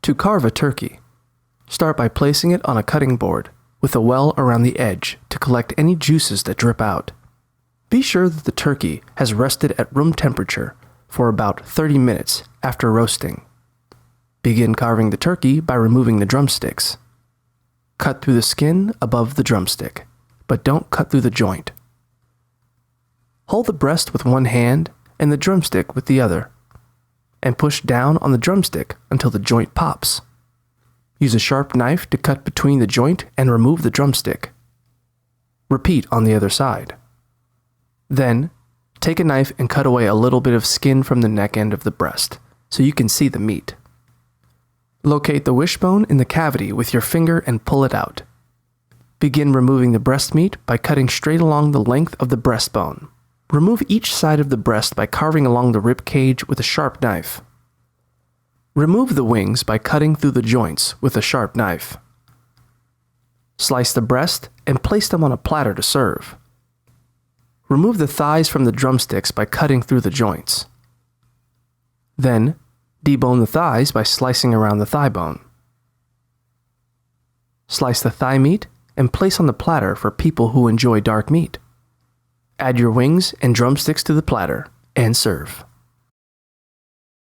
To carve a turkey, start by placing it on a cutting board with a well around the edge to collect any juices that drip out. Be sure that the turkey has rested at room temperature for about 30 minutes after roasting. Begin carving the turkey by removing the drumsticks. Cut through the skin above the drumstick, but don't cut through the joint. Hold the breast with one hand and the drumstick with the other, and push down on the drumstick until the joint pops. Use a sharp knife to cut between the joint and remove the drumstick. Repeat on the other side. Then, take a knife and cut away a little bit of skin from the neck end of the breast so you can see the meat. Locate the wishbone in the cavity with your finger and pull it out. Begin removing the breast meat by cutting straight along the length of the breastbone. Remove each side of the breast by carving along the rib cage with a sharp knife. Remove the wings by cutting through the joints with a sharp knife. Slice the breast and place them on a platter to serve. Remove the thighs from the drumsticks by cutting through the joints. Then, debone the thighs by slicing around the thigh bone. Slice the thigh meat and place on the platter for people who enjoy dark meat. Add your wings and drumsticks to the platter and serve.